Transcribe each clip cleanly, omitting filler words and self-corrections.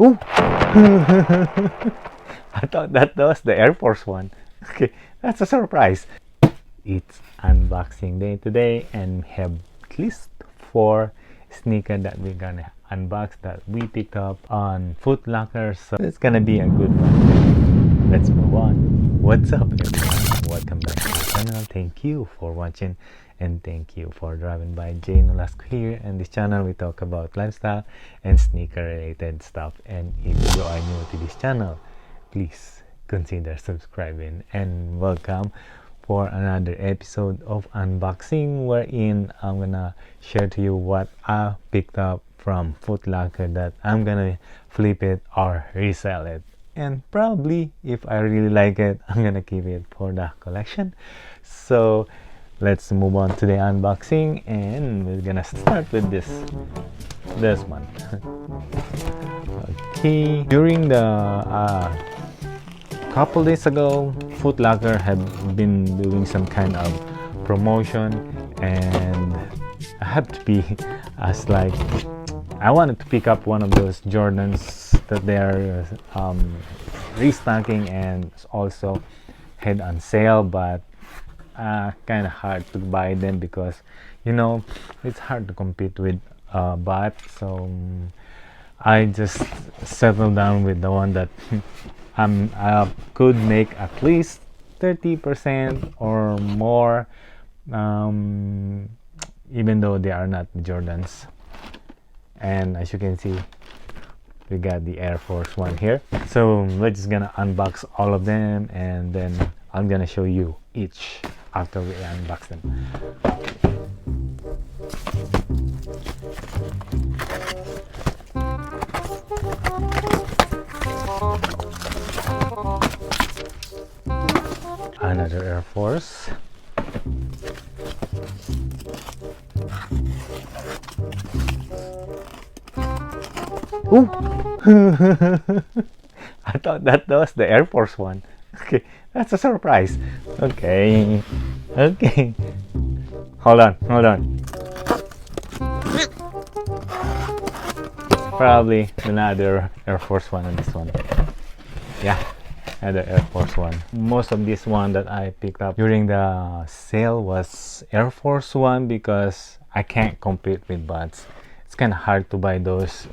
Ooh! I thought that was the Air Force One. Okay, that's a surprise. It's unboxing day today, and we have at least 4 sneakers that we're gonna unbox that we picked up on Foot Locker. So it's gonna be a good one. Let's move on. What's up, everyone? Welcome back to the channel. Thank you for watching, and thank you for driving by. Nolasco here, and this channel we talk about lifestyle and sneaker related stuff. And if you are new to this channel, please consider subscribing, and welcome for another episode of unboxing, wherein I'm gonna share to you what I picked up from Foot Locker that I'm gonna flip it or resell it, and probably if I really like it, I'm gonna keep it for the collection. So let's move on to the unboxing, and we're gonna start with this one. Okay, during the couple days ago, Foot Locker had been doing some kind of promotion, and I have to be as like I wanted to pick up one of those Jordans that they're restocking and also had on sale, but kind of hard to buy them because it's hard to compete with bot. So I just settled down with the one that I could make at least 30% or more, even though they are not Jordans. And as you can see, we got the Air Force One here. So we're just gonna unbox all of them, and then I'm gonna show you each after we unbox them. Another Air Force. Ooh! I thought that was the Air Force One. Okay, that's a surprise. Okay, okay. Hold on. Probably another Air Force One on this one. Yeah, another Air Force One. Most of this one that I picked up during the sale was Air Force One because I can't compete with bots. It's kind of hard to buy those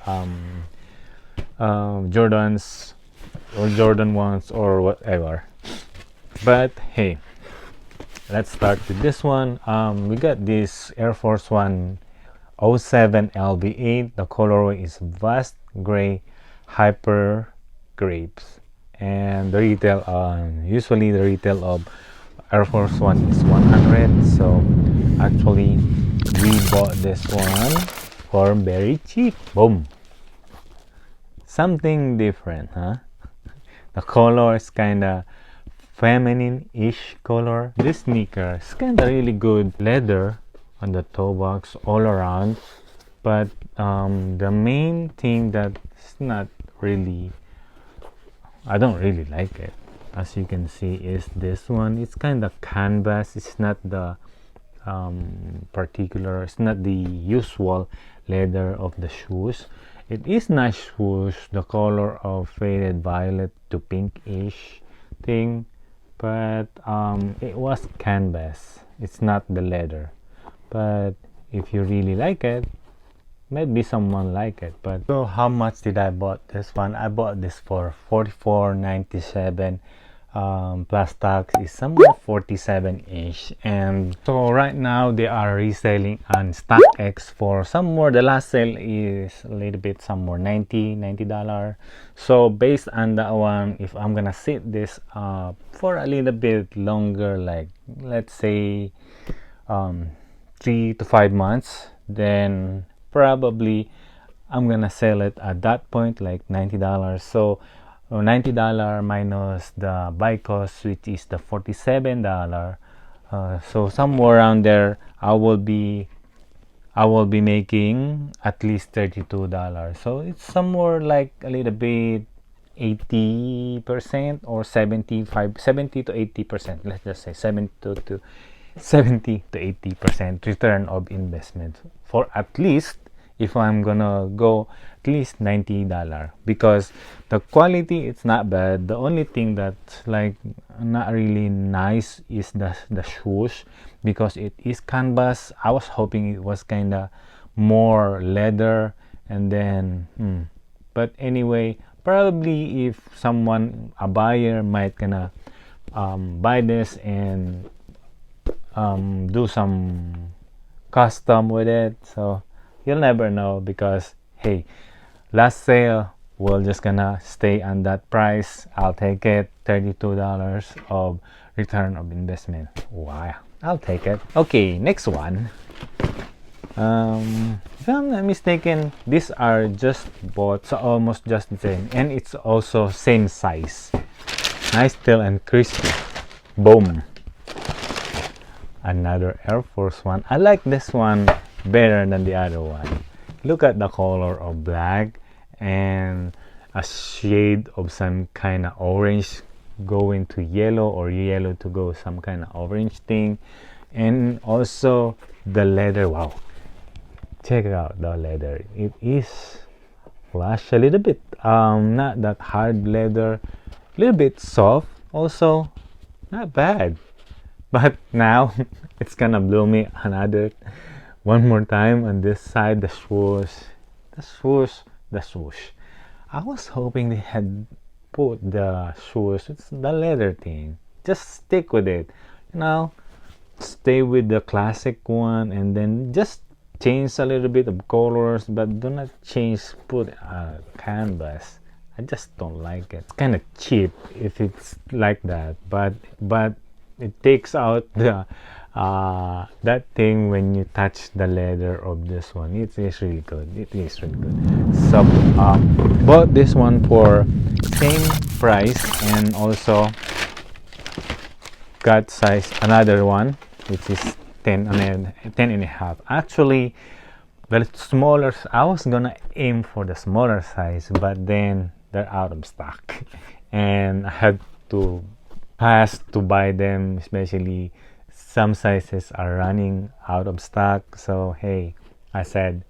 Jordans or Jordan ones or whatever. But hey, let's start with this one. We got this Air Force One 07 LB8. The colorway is Vast Gray Hyper Grapes, and the retail usually the retail of Air Force One is 100. So actually we bought this one for very cheap. Boom, something different, huh? The color is kinda feminine-ish color. This sneaker is kinda really good leather on the toe box all around, but the main thing that is not really, I don't really like it, as you can see, is this one. It's kind of canvas. It's not the it's not the usual leather of the shoes. It is nice shoes, the color of faded violet to pinkish thing, but it was canvas. It's not the leather. But if you really like it, maybe someone like it. But so how much did I bought this one? I bought this for $44.97. Plus tax is somewhere 47-ish, and so right now they are reselling on StockX for somewhere, the last sale is a little bit somewhere $90. So based on that one, if I'm gonna sit this for a little bit longer, like let's say 3 to 5 months, then probably I'm gonna sell it at that point like $90. So $90 minus the buy cost, which is the $47. So somewhere around there, I will be making at least $32. So it's somewhere like a little bit 80% or 70 to 80%. Let's just say 70 to 80% return of investment for at least if I'm gonna go at least $90, because the quality, it's not bad. The only thing that's like not really nice is the shoes, because it is canvas. I was hoping it was kind of more leather, and then but anyway, probably if someone, a buyer, might gonna buy this and do some custom with it, so you'll never know, because hey, last sale, we're just gonna stay on that price. I'll take it. $32 of return of investment. Wow, I'll take it. Okay, next one. If I'm not mistaken, these are just bought, so almost just the same, and it's also same size. Nice, still, and crispy. Boom. Another Air Force One. I like this one better than the other one. Look at the color of black and a shade of some kind of orange going to yellow, or yellow to go some kind of orange thing. And also the leather. Wow, check out the leather. It is flush a little bit, not that hard leather, a little bit soft also, not bad. But now it's gonna blow me another one more time on this side. The swoosh. I was hoping they had put the swoosh. It's the leather thing. Just stick with it, you know. Stay with the classic one, and then just change a little bit of colors, but do not change. Put canvas. I just don't like it. It's kind of cheap if it's like that, but it takes out the that thing when you touch the leather of this one. It is really good. It is really good. So bought this one for same price, and also got size another one, which is 10 and a half. Actually, the smaller, I was gonna aim for the smaller size, but then they're out of stock and I had to pass to buy them, especially some sizes are running out of stock. So hey, I said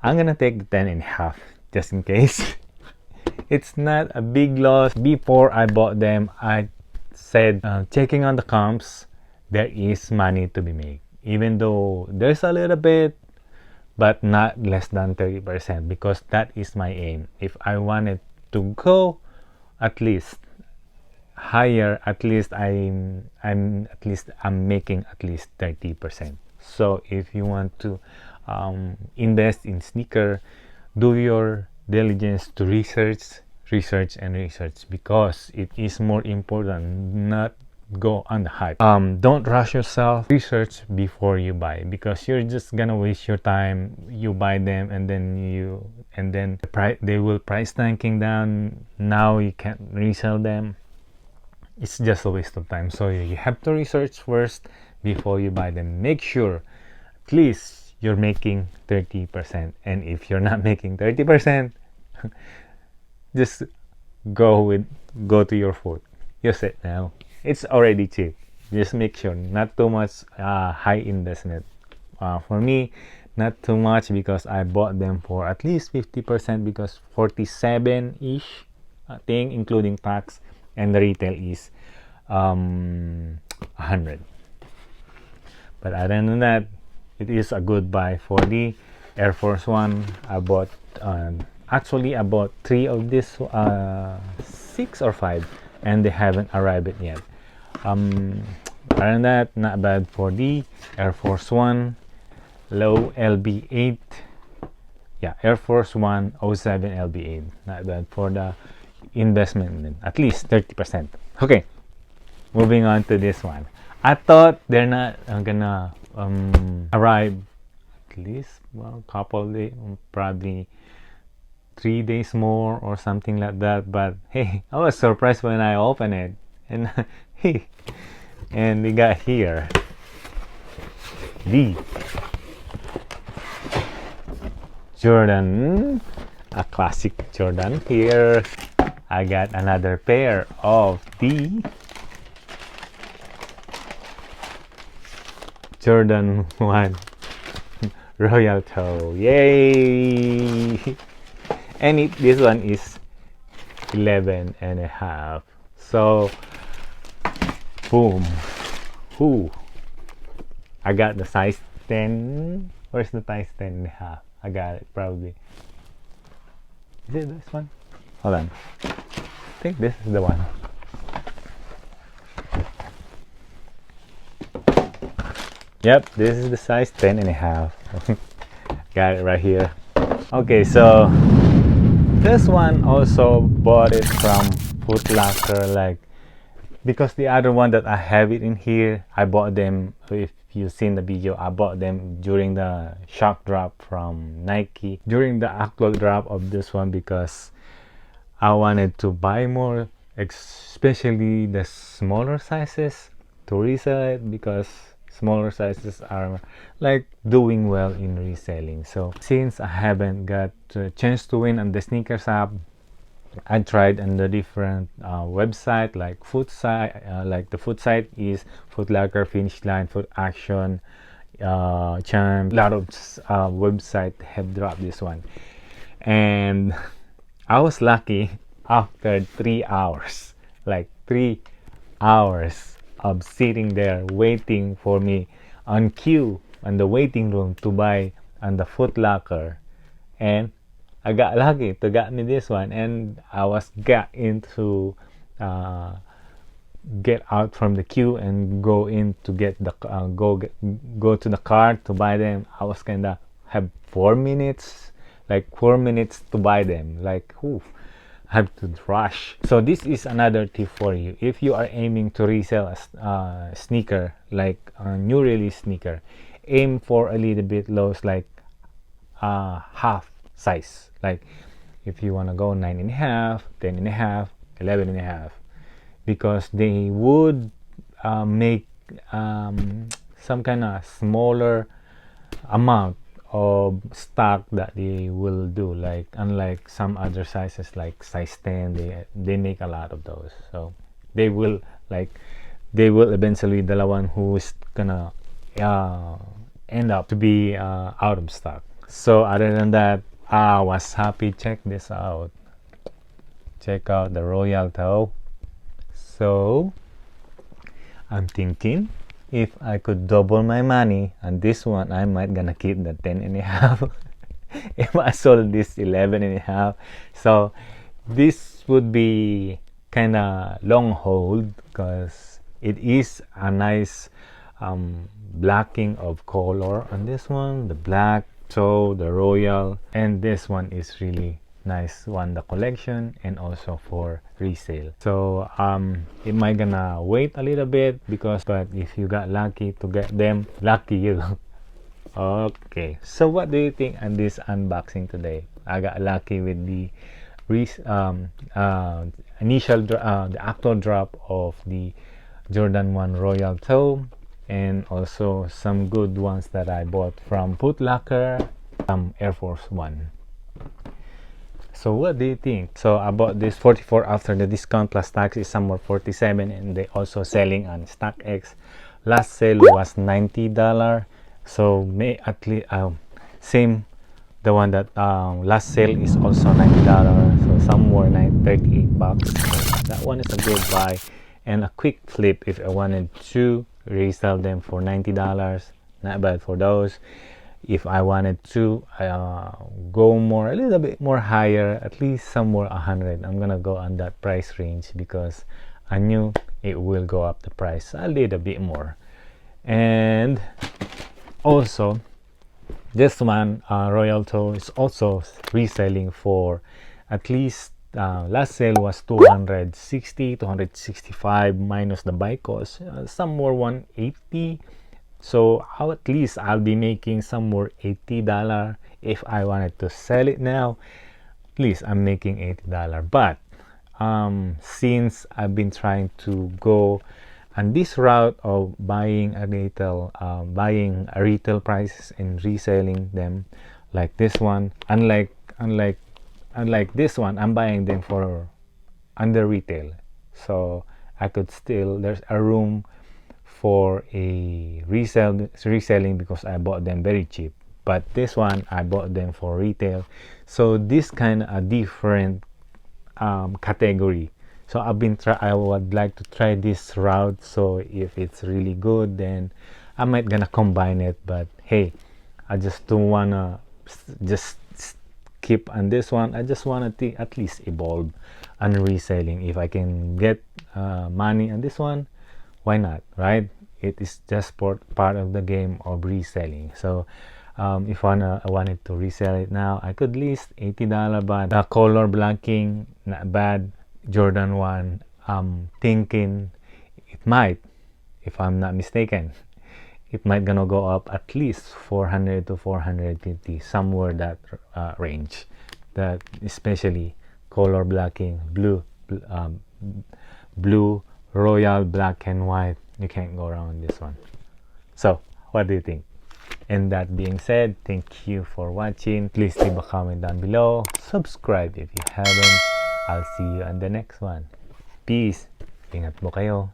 I'm gonna take the 10 and a half just in case. It's not a big loss. Before I bought them, I said checking on the comps, there is money to be made, even though there's a little bit, but not less than 30%, because that is my aim. If I wanted to go at least higher, at least I'm making at least 30%. So if you want to invest in sneaker, do your diligence to research, because it is more important not go on the hype. Don't rush yourself. Research before you buy, because you're just gonna waste your time. You buy them, and then they will price tanking down. Now you can't resell them. It's just a waste of time. So you have to research first before you buy them. Make sure at least you're making 30%, and if you're not making 30%, just go to your foot. Use it now. It's already cheap. Just make sure not too much high investment. For me, not too much, because I bought them for at least 50%, because 47-ish thing including tax, and the retail is 100. But other than that, it is a good buy. For the Air Force One, I bought actually I bought 3 of this, 6 or 5, and they haven't arrived yet. Other than that, not bad for the Air Force One. Low LB8. Yeah, Air Force One 07 LB8. Not bad for the investment, at least 30%. Okay, moving on to this one. I thought they're not gonna arrive at least, well, couple days, probably 3 days more or something like that. But hey, I was surprised when I opened it, and hey, and we got here the Jordan, a classic Jordan. Here I got another pair of the Jordan 1 Royal Toe. Yay! And this one is 11 and a half. So, boom. Whoo. I got the size 10. Where's the size 10 and a half? I got it probably. Is it this one? Hold on. I think this is the one. Yep, this is the size 10 and a half. Got it right here. Okay, so this one also bought it from Foot Locker, like, because the other one that I have it in here, I bought them, if you've seen the video, I bought them during the shock drop from Nike, during the actual drop of this one, because I wanted to buy more, especially the smaller sizes, to resell it, because smaller sizes are like doing well in reselling. So since I haven't got a chance to win on the sneakers app, I tried on the different website, like Foot site, like the Foot site is Foot Locker, Finish Line, Foot Action, Charm. A lot of website have dropped this one, and I was lucky after 3 hours, like 3 hours of sitting there waiting for me on queue in the waiting room to buy on the Foot Locker, and I got lucky to get me this one, and I was got into get out from the queue and go in to get the go to the cart to buy them. I was kinda have 4 minutes, like 4 minutes to buy them. Like, oof, I have to rush. So this is another tip for you. If you are aiming to resell a sneaker, like a new release sneaker, aim for a little bit low, like half size. Like if you want to go 9 and a half, 10 and a half, 11 and a half, because they would make some kind of smaller amount of stock that they will do, like unlike some other sizes like size 10, they make a lot of those. So they will eventually the one who's gonna end up to be out of stock. So other than that, I was happy. Check this out. Check out the Royal Toe. So I'm thinking if I could double my money on this one, I might gonna keep the 10 and a half if I sold this 11 and a half. So this would be kind of long hold, because it is a nice blacking of color on this one, the black toe, the royal, and this one is really nice one, the collection, and also for resale. So it might gonna wait a little bit, because but if you got lucky to get them, lucky you. Okay, so what do you think on this unboxing today? I got lucky with the the actual drop of the Jordan 1 Royal Toe, and also some good ones that I bought from Foot Locker, Air Force One. So what do you think? So I bought this 44 after the discount plus tax is somewhere 47, and they also selling on StockX. Last sale was $90. So may at least same, the one that last sale is also $90. So somewhere $38. So that one is a good buy and a quick flip if I wanted to resell them for $90. Not bad for those. If I wanted to go more, a little bit more higher, at least somewhere 100, I'm gonna go on that price range, because I knew it will go up the price a little bit more. And also this one Royal Toe is also reselling for at least last sale was 260, 265 minus the buy cost, somewhere 180. So at least I'll be making somewhere $80 if I wanted to sell it now. At least I'm making $80. But since I've been trying to go on this route of buying a retail prices and reselling them, like this one, unlike this one, I'm buying them for under retail. So I could still, there's a room for a reselling, because I bought them very cheap. but this one I bought them for retail. So this kind of a different category. So I would like to try this route. So if it's really good, then I might gonna combine it. But hey, I just don't wanna just keep on this one. I just wanna at least evolve on reselling. If I can get money on this one, why not, right? It is just part of the game of reselling. So if I wanted to resell it now, I could list $80, but the color blocking, not bad. Jordan 1, I'm thinking it might, if I'm not mistaken, it might gonna go up at least 400 to 450, somewhere that range. That especially color blocking, blue, royal, black and white. You can't go around this one. So, what do you think? And that being said, thank you for watching. Please leave a comment down below. Subscribe if you haven't. I'll see you on the next one. Peace. Ingat po kayo.